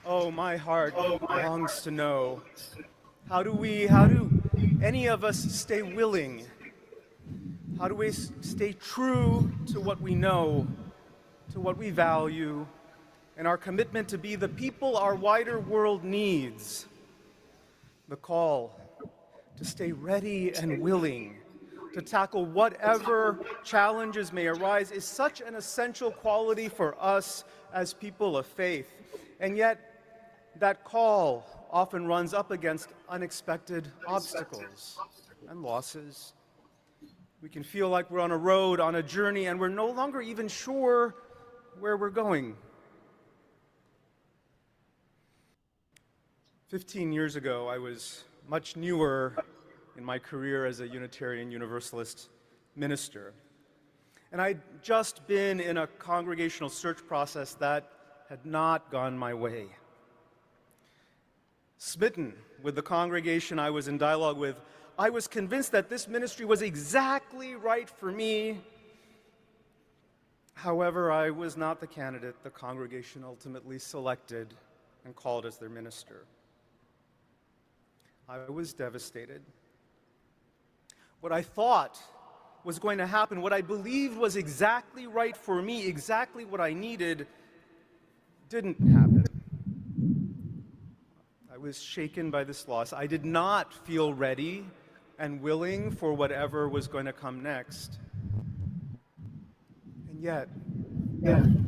Oh, my heart longs to know, how do any of us stay willing? How do we stay true to what we know, to what we value, and our commitment to be the people our wider world needs? The call to stay ready and willing to tackle whatever challenges may arise is such an essential quality for us as people of faith. And yet, that call often runs up against unexpected obstacles and losses. We can feel like we're on a road, on a journey, and we're no longer even sure where we're going. 15 years ago, I was much newer in my career as a Unitarian Universalist minister. And I'd just been in a congregational search process that had not gone my way. Smitten with the congregation I was in dialogue with, I was convinced that this ministry was exactly right for me. However, I was not the candidate the congregation ultimately selected and called as their minister. I was devastated. What I thought was going to happen, what I believed was exactly right for me, exactly what I needed, didn't happen. I was shaken by this loss. I did not feel ready and willing for whatever was going to come next. And yet,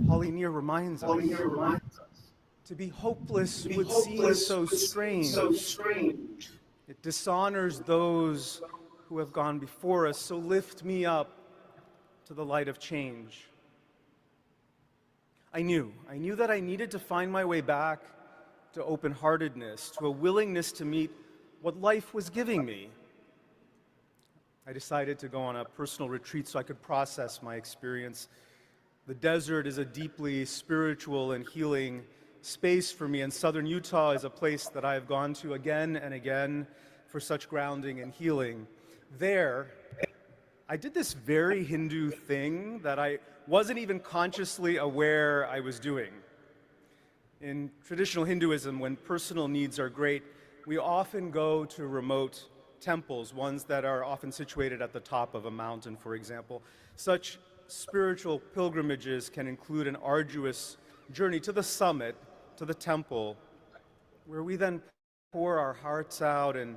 Pauline reminds us, to be hopeless would seem so strange. It dishonors those who have gone before us, so lift me up to the light of change. I knew that I needed to find my way back to open-heartedness, to a willingness to meet what life was giving me. I decided to go on a personal retreat so I could process my experience. The desert is a deeply spiritual and healing space for me, and southern Utah is a place that I have gone to again and again for such grounding and healing. There, I did this very Hindu thing that I wasn't even consciously aware I was doing. In traditional Hinduism, when personal needs are great, we often go to remote temples, ones that are often situated at the top of a mountain, for example. Such spiritual pilgrimages can include an arduous journey to the summit, to the temple, where we then pour our hearts out in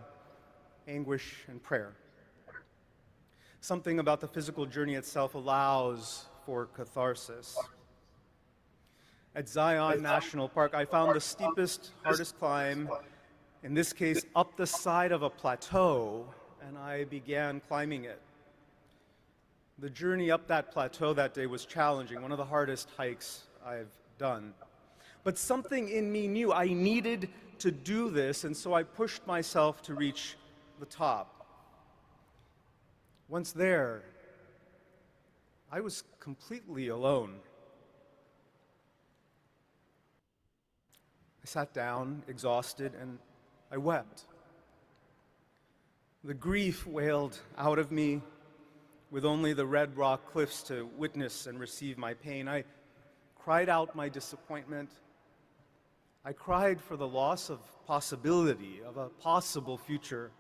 anguish and prayer. Something about the physical journey itself allows for catharsis. At Zion National Park, I found the steepest, hardest climb, in this case, up the side of a plateau, and I began climbing it. The journey up that plateau that day was challenging, one of the hardest hikes I've done. But something in me knew I needed to do this, and so I pushed myself to reach the top. Once there, I was completely alone. I sat down, exhausted, and I wept. The grief wailed out of me, with only the red rock cliffs to witness and receive my pain. I cried out my disappointment. I cried for the loss of possibility, of a possible future.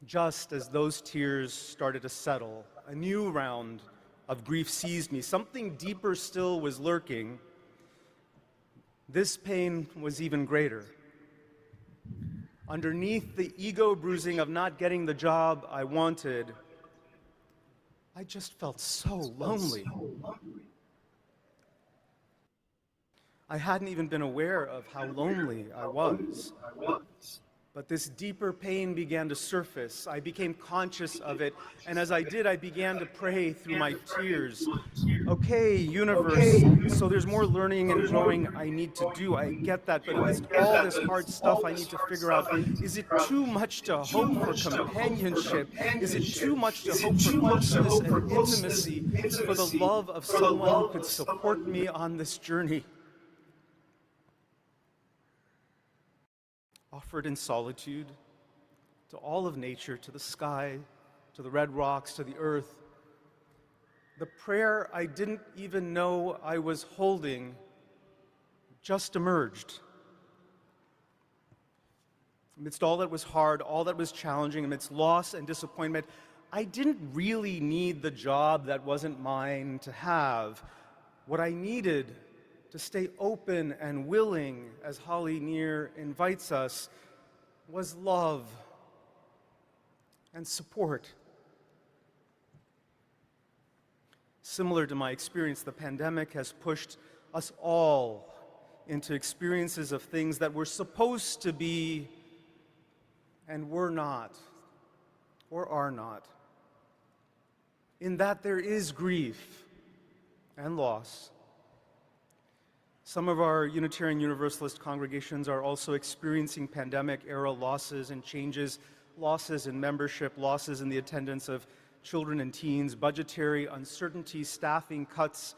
Just as those tears started to settle, a new round of grief seized me. Something deeper still was lurking. This pain was even greater. Underneath the ego bruising of not getting the job I wanted, I just felt so lonely. I hadn't even been aware of how lonely I was. But this deeper pain began to surface. I became conscious of it, and as I did, I began to pray through my tears. Okay, universe, so there's more learning and growing I need to do. I get that, but amidst all this hard stuff I need to figure out, is it too much to hope for companionship? Is it too much to hope for closeness and intimacy, for the love of someone who could support me on this journey? Offered in solitude to all of nature, to the sky, to the red rocks, to the earth, the prayer I didn't even know I was holding just emerged. Amidst all that was hard, all that was challenging, amidst loss and disappointment, I didn't really need the job that wasn't mine to have. What I needed to stay open and willing, as Holly Near invites us, was love and support. Similar to my experience, the pandemic has pushed us all into experiences of things that were supposed to be and were not, or are not. In that there is grief and loss. Some of our Unitarian Universalist congregations are also experiencing pandemic-era losses and changes, losses in membership, losses in the attendance of children and teens, budgetary uncertainty, staffing cuts,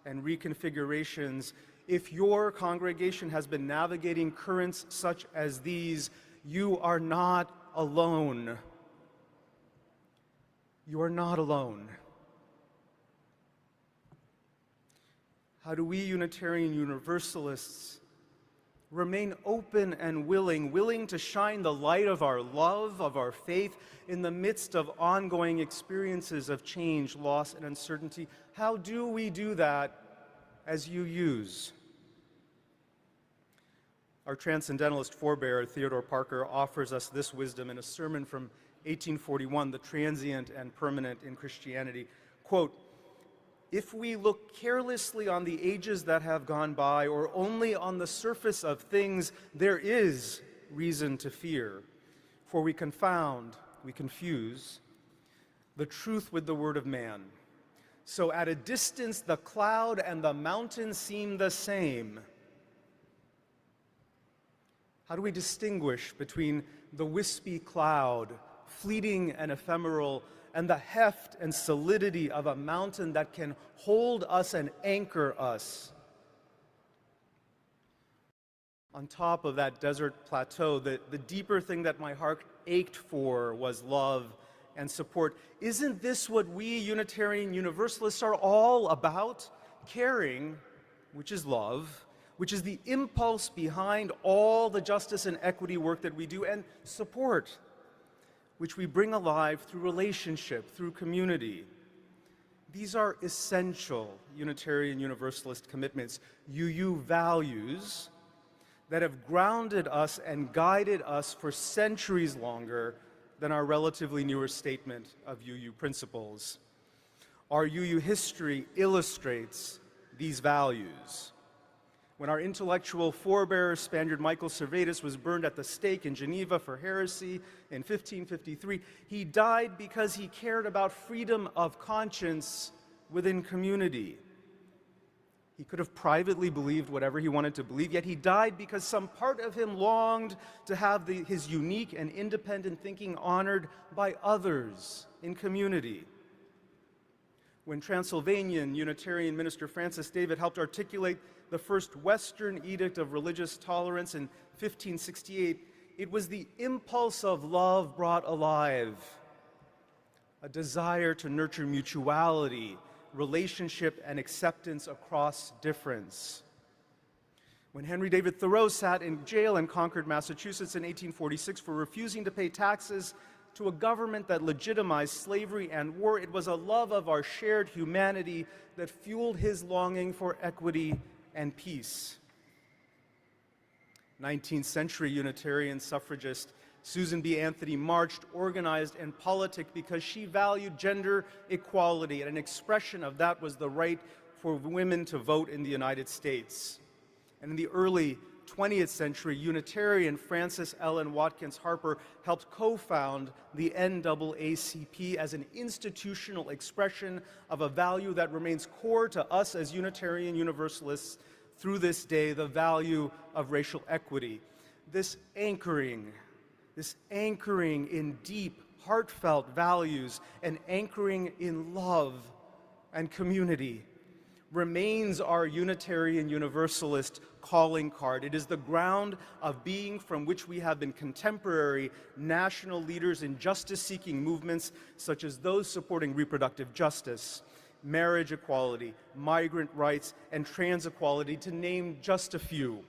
and reconfigurations. If your congregation has been navigating currents such as these, you are not alone. You are not alone. How do we Unitarian Universalists remain open and willing to shine the light of our love, of our faith, in the midst of ongoing experiences of change, loss, and uncertainty? How do we do that as UUs? Our transcendentalist forebear, Theodore Parker, offers us this wisdom in a sermon from 1841, The Transient and Permanent in Christianity. Quote, "If we look carelessly on the ages that have gone by, or only on the surface of things, there is reason to fear. For we confound, we confuse, the truth with the word of man. So at a distance the cloud and the mountain seem the same." How do we distinguish between the wispy cloud, fleeting and ephemeral, and the heft and solidity of a mountain that can hold us and anchor us? On top of that desert plateau, the deeper thing that my heart ached for was love and support. Isn't this what we Unitarian Universalists are all about? Caring, which is love, which is the impulse behind all the justice and equity work that we do, and support, which we bring alive through relationship, through community. These are essential Unitarian Universalist commitments, UU values that have grounded us and guided us for centuries longer than our relatively newer statement of UU principles. Our UU history illustrates these values. When our intellectual forebearer, Spaniard Michael Servetus, was burned at the stake in Geneva for heresy in 1553, he died because he cared about freedom of conscience within community. He could have privately believed whatever he wanted to believe, yet he died because some part of him longed to have his unique and independent thinking honored by others in community. When Transylvanian Unitarian minister Francis David helped articulate the first Western Edict of Religious Tolerance in 1568, it was the impulse of love brought alive, a desire to nurture mutuality, relationship, and acceptance across difference. When Henry David Thoreau sat in jail in Concord, Massachusetts in 1846 for refusing to pay taxes to a government that legitimized slavery and war, it was a love of our shared humanity that fueled his longing for equity and peace. 19th century Unitarian suffragist Susan B. Anthony marched, organized, and politicking because she valued gender equality, and an expression of that was the right for women to vote in the United States. And in the early 20th century, Unitarian Frances Ellen Watkins Harper helped co-found the NAACP as an institutional expression of a value that remains core to us as Unitarian Universalists through this day, the value of racial equity. This anchoring in deep, heartfelt values and anchoring in love and community remains our Unitarian Universalist calling card. It is the ground of being from which we have been contemporary national leaders in justice-seeking movements such as those supporting reproductive justice, marriage equality, migrant rights, and trans equality, to name just a few.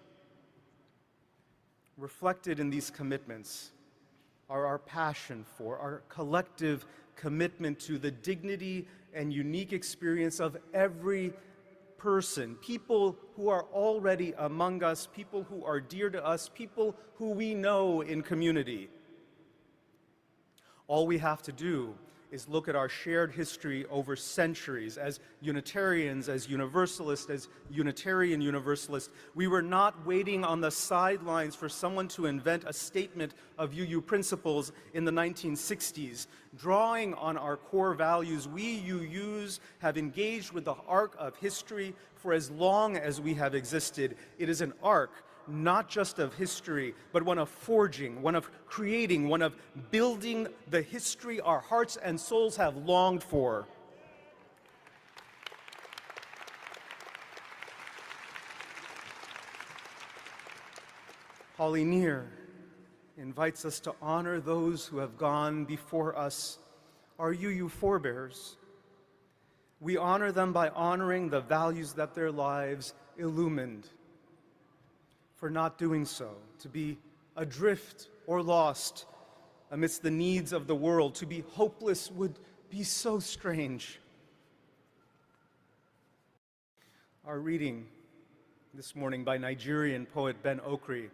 Reflected in these commitments are our passion for, our collective commitment to the dignity and unique experience of every person, people who are already among us, people who are dear to us, people who we know in community. All we have to do is look at our shared history over centuries. As Unitarians, as Universalists, as Unitarian Universalists, we were not waiting on the sidelines for someone to invent a statement of UU principles in the 1960s. Drawing on our core values, we UUs have engaged with the arc of history for as long as we have existed. It is an arc not just of history, but one of forging, one of creating, one of building the history our hearts and souls have longed for. Holly Near invites us to honor those who have gone before us, our UU forebears. We honor them by honoring the values that their lives illumined. For not doing so, to be adrift or lost amidst the needs of the world, to be hopeless would be so strange. Our reading this morning by Nigerian poet Ben Okri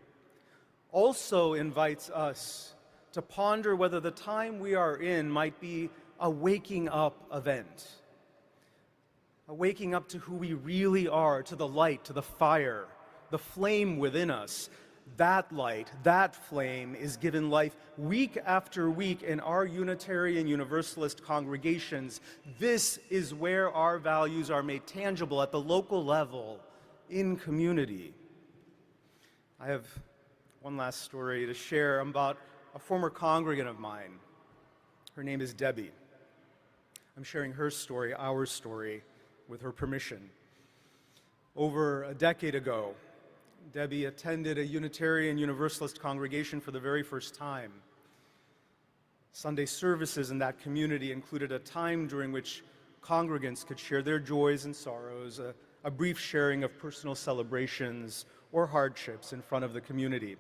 also invites us to ponder whether the time we are in might be a waking up event, a waking up to who we really are, to the light, to the fire, the flame within us. That light, that flame is given life week after week in our Unitarian Universalist congregations. This is where our values are made tangible at the local level, in community. I have one last story to share about a former congregant of mine. Her name is Debbie. I'm sharing her story, our story, with her permission. Over a decade ago, Debbie attended a Unitarian Universalist congregation for the very first time. Sunday services in that community included a time during which congregants could share their joys and sorrows, a brief sharing of personal celebrations or hardships in front of the community.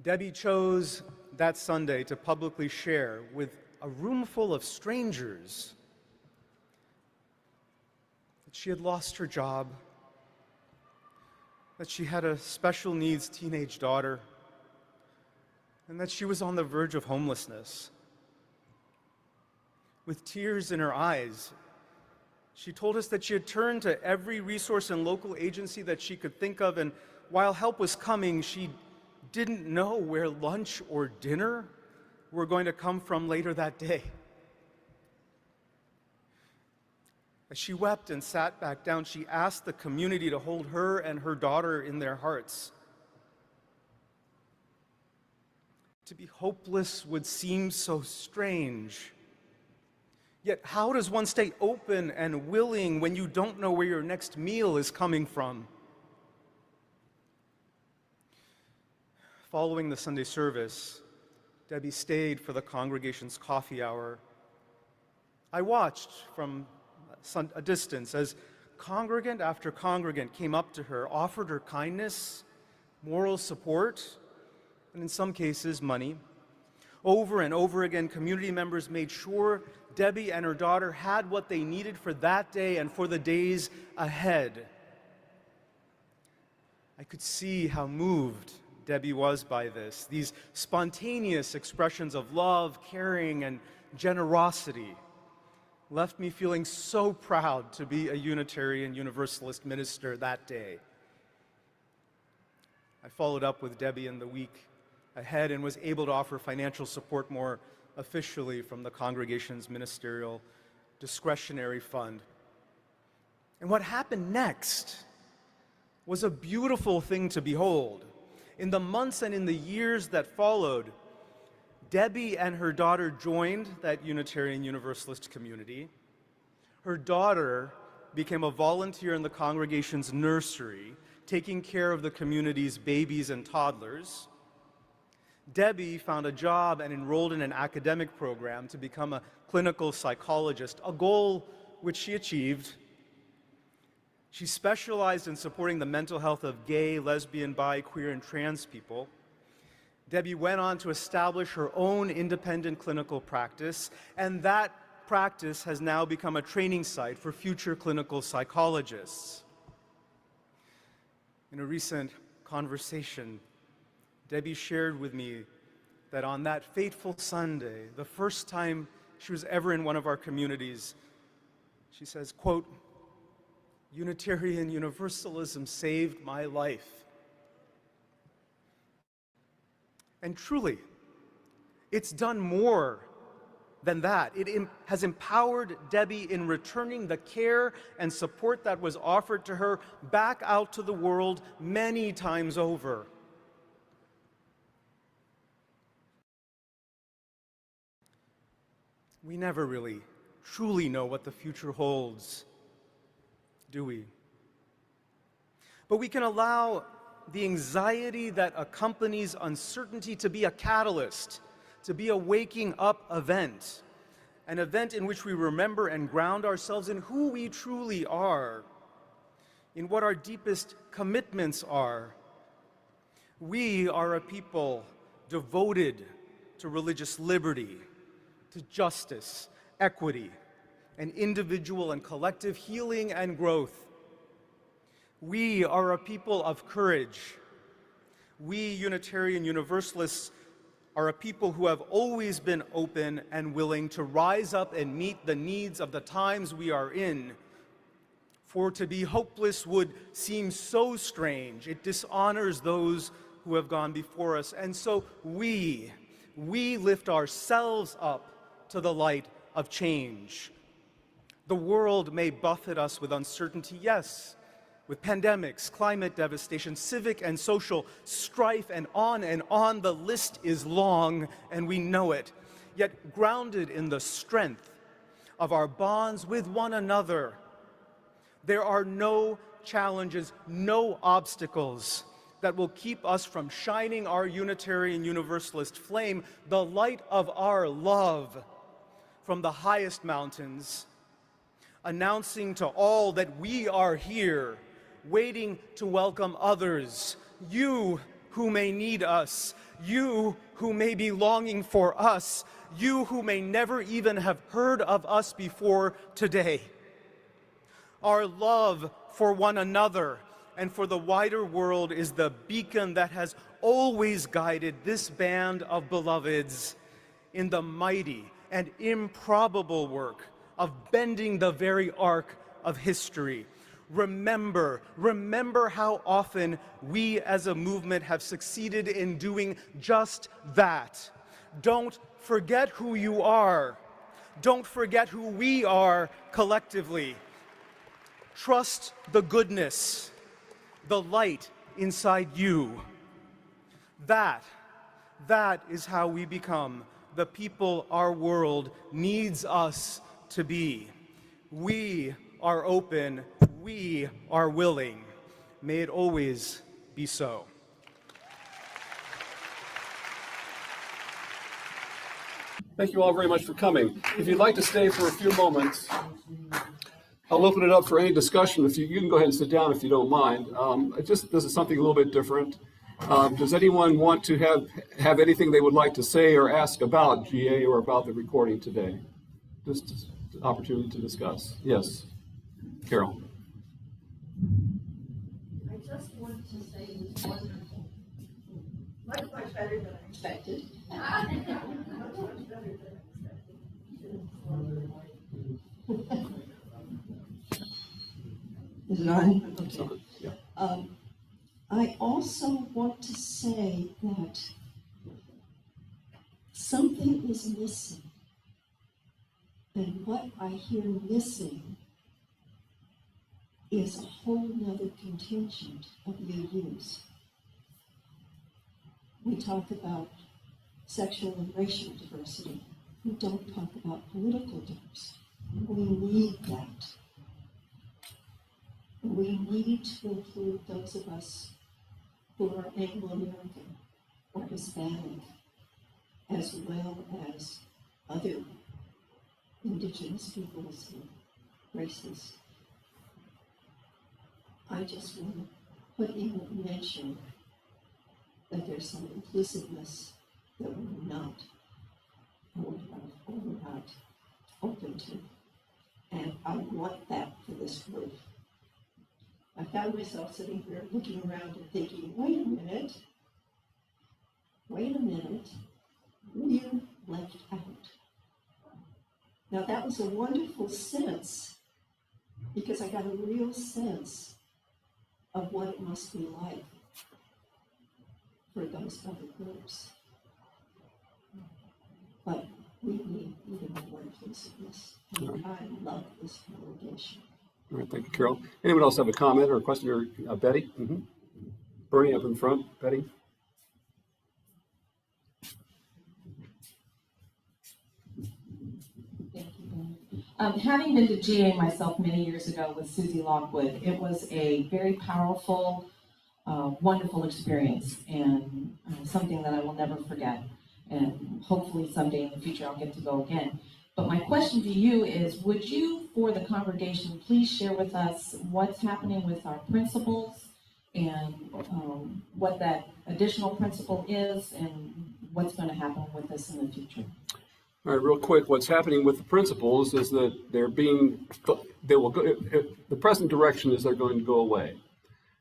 Debbie chose that Sunday to publicly share with a room full of strangers that she had lost her job, that she had a special needs teenage daughter, and that she was on the verge of homelessness. With tears in her eyes, she told us that she had turned to every resource and local agency that she could think of, and while help was coming, she didn't know where lunch or dinner were going to come from later that day. As she wept and sat back down, she asked the community to hold her and her daughter in their hearts. To be hopeless would seem so strange. Yet how does one stay open and willing when you don't know where your next meal is coming from? Following the Sunday service, Debbie stayed for the congregation's coffee hour. I watched from a distance as congregant after congregant came up to her, offered her kindness, moral support, and in some cases, money. Over and over again, community members made sure Debbie and her daughter had what they needed for that day and for the days ahead. I could see how moved Debbie was by this, these spontaneous expressions of love, caring, and generosity left me feeling so proud to be a Unitarian Universalist minister that day. I followed up with Debbie in the week ahead and was able to offer financial support more officially from the congregation's ministerial discretionary fund. And what happened next was a beautiful thing to behold. In the months and in the years that followed, Debbie and her daughter joined that Unitarian Universalist community. Her daughter became a volunteer in the congregation's nursery, taking care of the community's babies and toddlers. Debbie found a job and enrolled in an academic program to become a clinical psychologist, a goal which she achieved. She specialized in supporting the mental health of gay, lesbian, bi, queer, and trans people. Debbie went on to establish her own independent clinical practice, and that practice has now become a training site for future clinical psychologists. In a recent conversation, Debbie shared with me that on that fateful Sunday, the first time she was ever in one of our communities, she says, quote, "Unitarian Universalism saved my life." And truly, it's done more than that. It has empowered Debbie in returning the care and support that was offered to her back out to the world many times over. We never really truly know what the future holds, do we? But we can allow the anxiety that accompanies uncertainty to be a catalyst, to be a waking up event, an event in which we remember and ground ourselves in who we truly are, in what our deepest commitments are. We are a people devoted to religious liberty, to justice, equity, and individual and collective healing and growth. We are a people of courage. We Unitarian Universalists are a people who have always been open and willing to rise up and meet the needs of the times we are in. For to be hopeless would seem so strange. It dishonors those who have gone before us. And so we lift ourselves up to the light of change. The world may buffet us with uncertainty, yes, with pandemics, climate devastation, civic and social strife, and on the list is long, and we know it. Yet grounded in the strength of our bonds with one another, there are no challenges, no obstacles that will keep us from shining our Unitarian Universalist flame, the light of our love, from the highest mountains, announcing to all that we are here, waiting to welcome others, you who may need us, you who may be longing for us, you who may never even have heard of us before today. Our love for one another and for the wider world is the beacon that has always guided this band of beloveds in the mighty and improbable work of bending the very arc of history. Remember how often we as a movement have succeeded in doing just that. Don't forget who you are. Don't forget who we are collectively. Trust the goodness, the light inside you. That is how we become the people our world needs us to be. We are open, we are willing. May it always be so. Thank you all very much for coming. If you'd like to stay for a few moments, I'll open it up for any discussion. If you can go ahead and sit down if you don't mind. This is something a little bit different. Does anyone want to have anything they would like to say or ask about GA or about the recording today? Just an opportunity to discuss. Yes, Carol. I just wanted to say it was wonderful. Much better than I expected. Much better than I expected. Is it on? Okay. Yeah. I also want to say that something is missing. And what I hear missing is a whole nother contingent of UUs. We talk about sexual and racial diversity. We don't talk about political diversity. We need that. We need to include those of us who are Anglo-American or Hispanic, as well as other indigenous peoples racist. I just want to put in mention that there's some inclusiveness that we're not open to. And I want that for this group. I found myself sitting here looking around and thinking, wait a minute, we're left out. Now that was a wonderful sense, because I got a real sense of what it must be like for those other groups. But we need even more inclusiveness. And I love this congregation. All right, thank you, Carol. Anyone else have a comment or a question? Or Betty? Bernie up in front. Betty? Thank you. Having been to GA myself many years ago with Susie Lockwood, it was a very powerful, wonderful experience, and something that I will never forget. And hopefully someday in the future I'll get to go again. But my question to you is, would you, for the congregation, please share with us what's happening with our principals and what that additional principle is and what's going to happen with us in the future? All right, real quick, what's happening with the principals is that the present direction is they're going to go away.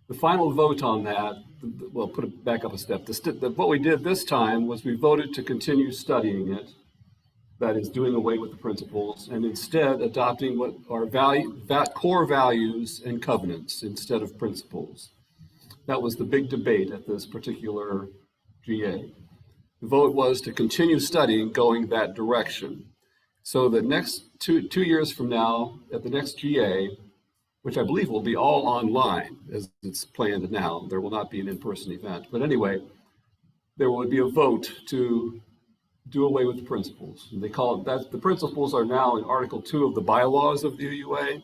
The final vote on that, well, put it back up a step. What we did this time was we voted to continue studying it. That is doing away with the principles and instead adopting what are core values and covenants instead of principles. That was the big debate at this particular GA. The vote was to continue studying going that direction. So the next two years from now, at the next GA, which I believe will be all online as it's planned now, there will not be an in-person event. But anyway, there will be a vote to do away with the principles. They call it that. The principles are now in Article 2 of the bylaws of the UUA,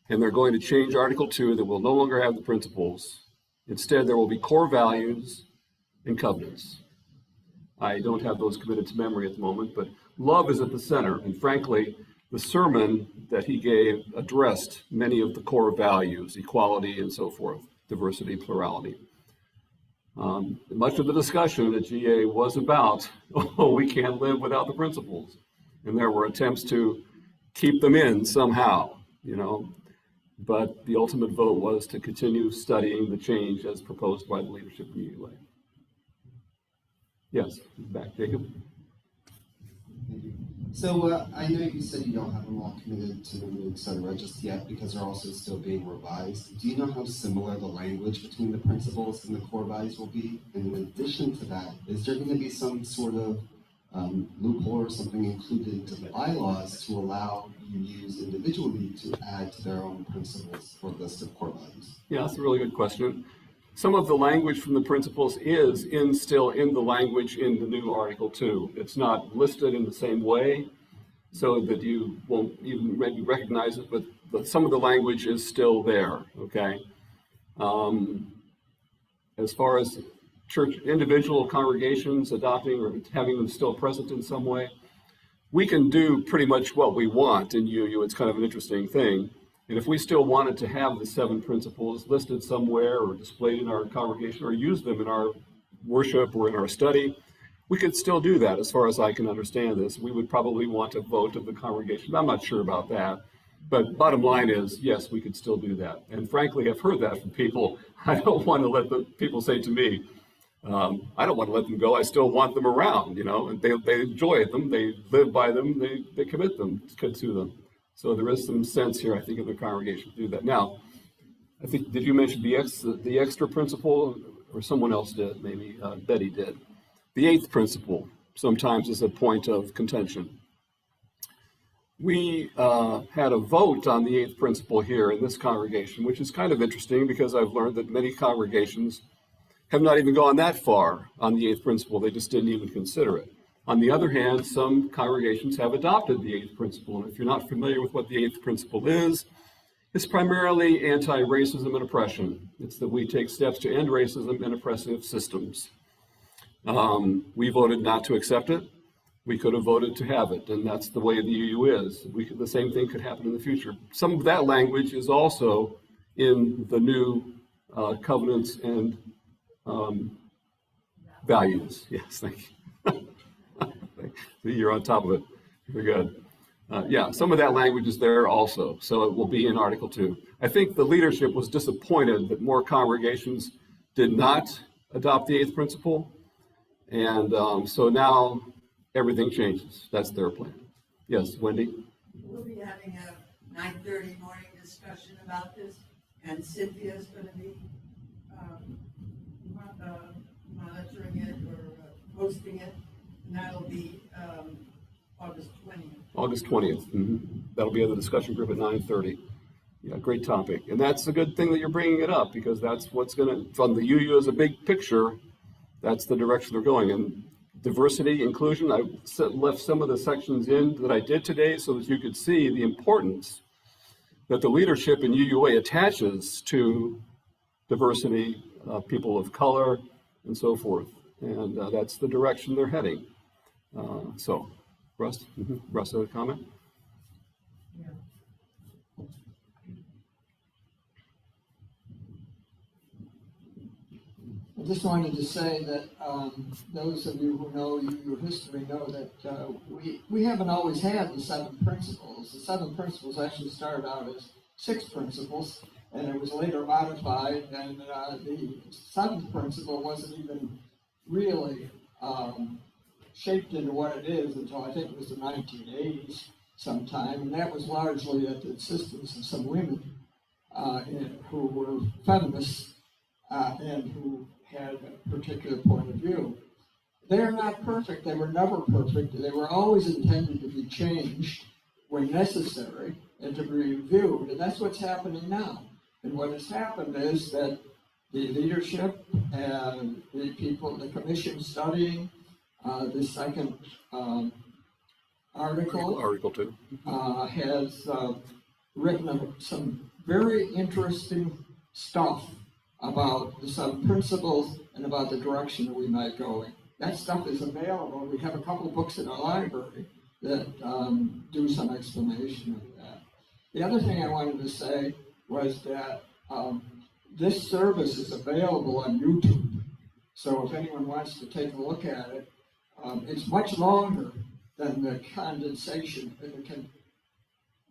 and they're going to change Article 2 that will no longer have the principles. Instead, there will be core values and covenants. I don't have those committed to memory at the moment, but love is at the center. And frankly, the sermon that he gave addressed many of the core values, equality and so forth, diversity, plurality. Much of the discussion at GA was about, we can't live without the principles. And there were attempts to keep them in somehow, but the ultimate vote was to continue studying the change as proposed by the leadership of the UUA. Yes, back, Jacob. Thank you. So I know you said you don't have them all committed to them, et cetera, just yet because they're also still being revised. Do you know how similar the language between the principles and the core values will be? And in addition to that, is there going to be some sort of loophole or something included to the bylaws to allow UUs individually to add to their own principles or list of core values? Yeah, that's a really good question. Some of the language from the principles is still in the language in the new Article 2. It's not listed in the same way so that you won't even maybe recognize it, but some of the language is still there, okay? As far as church individual congregations adopting or having them still present in some way, we can do pretty much what we want in UU. It's kind of an interesting thing. And if we still wanted to have the 7 principles listed somewhere or displayed in our congregation or use them in our worship or in our study, we could still do that as far as I can understand this. We would probably want a vote of the congregation. I'm not sure about that. But bottom line is, yes, we could still do that. And frankly, I've heard that from people. I don't want to let the people say to me, I don't want to let them go. I still want them around, and they enjoy them. They live by them. They commit to them. So there is some sense here, I think, of the congregation to do that. Now, I think, did you mention the extra principle, or someone else did? Maybe Betty did. The 8th principle sometimes is a point of contention. We had a vote on the 8th principle here in this congregation, which is kind of interesting because I've learned that many congregations have not even gone that far on the 8th principle. They just didn't even consider it. On the other hand, some congregations have adopted the 8th principle. And if you're not familiar with what the 8th principle is, it's primarily anti-racism and oppression. It's that we take steps to end racism and oppressive systems. We voted not to accept it. we could have voted to have it, and that's the way the UU is. The same thing could happen in the future. Some of that language is also in the new covenants and values. Yes, thank you. You're on top of it. Very good. Yeah, some of that language is there also, so it will be in Article 2. I think the leadership was disappointed that more congregations did not adopt the eighth principle, and so now everything changes. That's their plan. Yes, Wendy? We'll be having a 9:30 morning discussion about this, and Cynthia's going to be monitoring it or posting it, and that'll be August 20th. August 20th. That'll be at the discussion group at 9:30. Yeah, great topic. And that's a good thing that you're bringing it up, because that's what's going to, from the UU as a big picture, that's the direction they're going. And diversity, inclusion, I left some of the sections in that I did today so that you could see the importance that the leadership in UUA attaches to diversity, people of color, and so forth. And that's the direction they're heading. So, Russ? Russ, have a comment? Yeah. I just wanted to say that those of you who know your history know that we haven't always had the 7 principles. The 7 principles actually started out as 6 principles, and it was later modified, and the 7th principle wasn't even really shaped into what it is until I think it was the 1980s sometime, and that was largely at the insistence of some women who were feminists and who had a particular point of view. They're not perfect. They were never perfect. They were always intended to be changed when necessary and to be reviewed, and that's what's happening now. And what has happened is that the leadership and the people, the commission studying the second Article 2. Has written some very interesting stuff about the 7 principles and about the direction that we might go in. That stuff is available. We have a couple of books in our library that do some explanation of that. The other thing I wanted to say was that this service is available on YouTube. So if anyone wants to take a look at it, it's much longer than the condensation,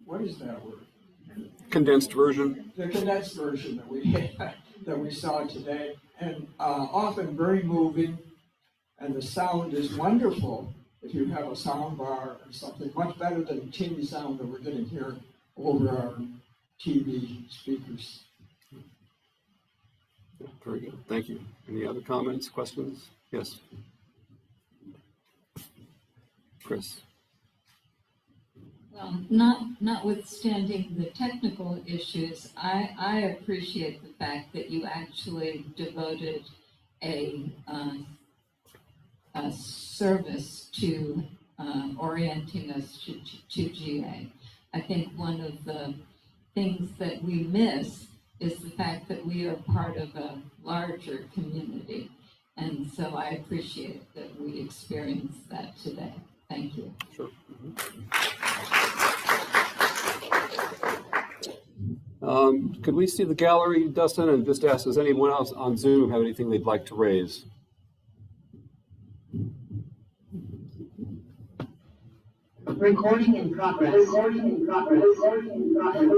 what is that word? Condensed version. The condensed version that we had, that we saw today, and often very moving, and the sound is wonderful if you have a sound bar or something, much better than the teeny sound that we're getting here over our TV speakers. Very good. Thank you. Any other comments, questions? Yes. Chris. Well, notwithstanding the technical issues, I appreciate the fact that you actually devoted a service to orienting us to GA. I think one of the things that we miss is the fact that we are part of a larger community. And so I appreciate that we experienced that today. Thank you. Sure. Could we see the gallery, Dustin, and just ask, does anyone else on Zoom have anything they'd like to raise? Recording in progress. Recording in progress. Recording in progress.